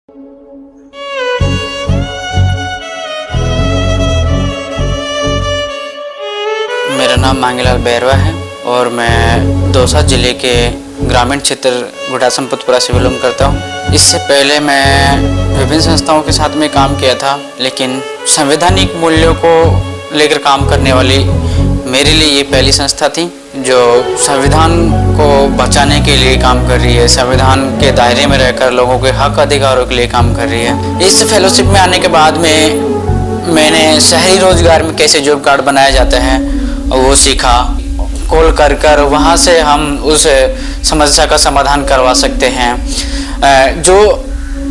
मेरा नाम मांगीलाल बैरवा है और मैं दौसा जिले के ग्रामीण क्षेत्र घुटासन पुतपुरा से बिलोंग करता हूँ। इससे पहले मैं विभिन्न संस्थाओं के साथ में काम किया था, लेकिन संवैधानिक मूल्यों को लेकर काम करने वाली मेरे लिए ये पहली संस्था थी जो संविधान को बचाने के लिए काम कर रही है, संविधान के दायरे में रहकर लोगों के हक अधिकारों के लिए काम कर रही है। इस फेलोशिप में आने के बाद में मैंने शहरी रोजगार में कैसे जॉब कार्ड बनाया जाता है वो सीखा। कॉल कर वहाँ से हम उस समस्या का समाधान करवा सकते हैं। जो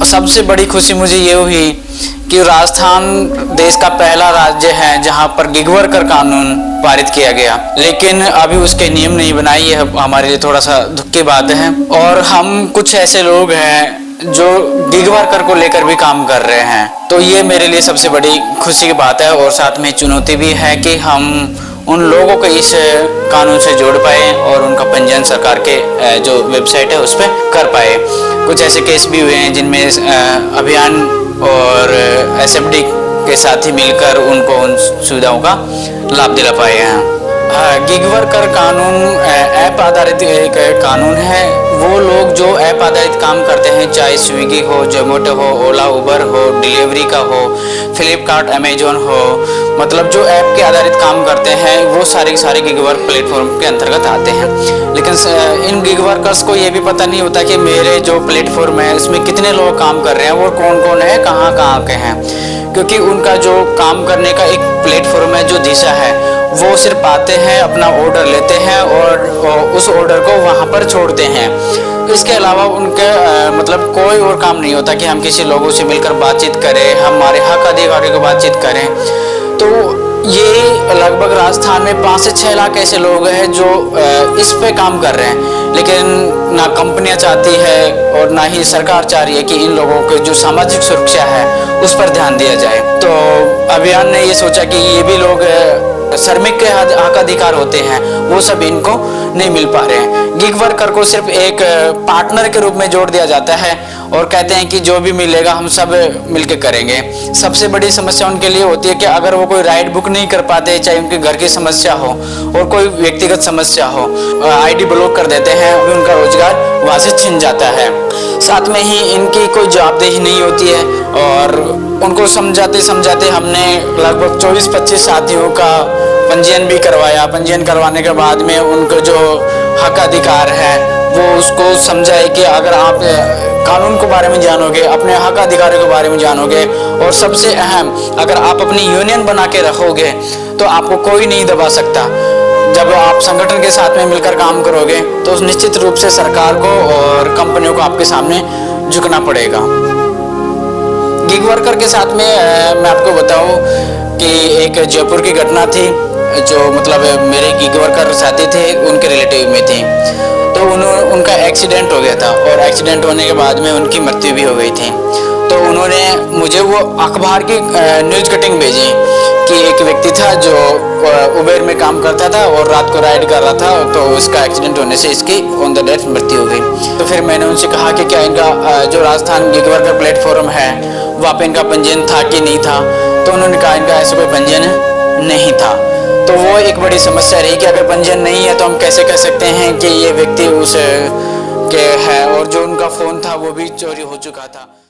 सबसे बड़ी खुशी मुझे ये हुई कि राजस्थान देश का पहला राज्य है जहाँ पर गिग वर्कर कानून पारित किया गया, लेकिन अभी उसके नियम नहीं बनाए। ये हमारे लिए थोड़ा सा दुख की बात है। और हम कुछ ऐसे लोग हैं जो गिग वर्कर को लेकर भी काम कर रहे हैं, तो ये मेरे लिए सबसे बड़ी खुशी की बात है। और साथ में चुनौती भी है कि हम उन लोगों को इस कानून से जोड़ पाए और उनका पंजीयन सरकार के जो वेबसाइट है उस पर कर पाए। कुछ ऐसे केस भी हुए हैं जिनमें अभियान और एसएफडी के साथ ही मिलकर उनको उन सुविधाओं का लाभ दिला पाए हैं। गिग वर्कर कानून ऐप आधारित एक कानून है। वो लोग जो ऐप आधारित काम करते हैं, चाहे स्विगी हो, जोमेटो हो, ओला उबर हो, डिलीवरी का हो, फ्लिपकार्ट अमेजोन हो, मतलब जो ऐप के आधारित काम करते हैं वो सारे गिग वर्क प्लेटफॉर्म के अंतर्गत आते हैं। लेकिन इन गिग वर्कर्स को ये भी पता नहीं होता कि मेरे जो प्लेटफॉर्म है उसमें कितने लोग काम कर रहे हैं, वो कौन कौन है, कहाँ कहाँ के हैं। क्योंकि उनका जो काम करने का एक प्लेटफॉर्म है, जो दिशा है, वो सिर्फ आते हैं, अपना ऑर्डर लेते हैं और उस ऑर्डर को वहाँ पर छोड़ते हैं। इसके अलावा उनके मतलब कोई और काम नहीं होता कि हम किसी लोगों से मिलकर बातचीत करें, हमारे हक अधिकारियों को बातचीत करें। तो ये लगभग राजस्थान में 5 से 6 लाख ऐसे लोग हैं जो इस पे काम कर रहे हैं, लेकिन ना कंपनियां चाहती है और ना ही सरकार चाह रही है कि इन लोगों के जो सामाजिक सुरक्षा है उस पर ध्यान दिया जाए। तो अभियान ने ये सोचा कि ये भी लोग श्रमिक के हक अधिकार होते हैं, वो सब इनको नहीं मिल पा रहे हैं। गिग वर्कर को सिर्फ एक पार्टनर के रूप में जोड़ दिया जाता है और कहते हैं कि जो भी मिलेगा हम सब मिलके करेंगे। सबसे बड़ी समस्या उनके लिए होती है कि अगर वो कोई राइड बुक नहीं कर पाते, चाहे उनके घर की समस्या हो और कोई व्यक्तिगत समस्या हो, आईडी ब्लॉक कर देते हैं, उनका रोजगार वहाँ से छिन जाता है। साथ में ही इनकी कोई जवाबदेही नहीं होती है और उनको समझाते हमने लगभग 24-25 साथियों का पंजीयन भी करवाया। पंजीयन करवाने के बाद में उनको जो हक अधिकार है वो उसको समझाए कि अगर आप कानून के बारे में जानोगे, अपने हक अधिकारों के बारे में जानोगे और सबसे अहम, अगर आप अपनी यूनियन बना के रखोगे तो आपको कोई नहीं दबा सकता। जब आप संगठन के साथ में मिलकर काम करोगे तो निश्चित रूप से सरकार को और कंपनियों को आपके सामने झुकना पड़ेगा। गिग वर्कर के साथ में मैं आपको बताऊं कि एक जयपुर की घटना थी, जो मतलब मेरे गिग वर्कर साथी थे उनके रिलेटिव में थी। तो उनका एक्सीडेंट हो गया था और एक्सीडेंट होने के बाद में उनकी मृत्यु भी हो गई थी। तो उन्होंने मुझे वो अखबार की न्यूज़ कटिंग भेजी कि एक व्यक्ति था जो उबेर में काम करता था और रात को राइड कर रहा था, तो उसका एक्सीडेंट होने से इसकी ऑन द डेथ मृत्यु हो गई। तो फिर मैंने उनसे कहा कि क्या इनका जो राजस्थान गिग वर्कर प्लेटफॉर्म है वहाँ पे इनका पंजीयन था कि नहीं था। तो उन्होंने कहा इनका ऐसा कोई पंजीयन नहीं था। तो वो एक बड़ी समस्या रही कि अगर पंजीयन नहीं है तो हम कैसे कह सकते हैं कि ये व्यक्ति उस के है, और जो उनका फ़ोन था वो भी चोरी हो चुका था।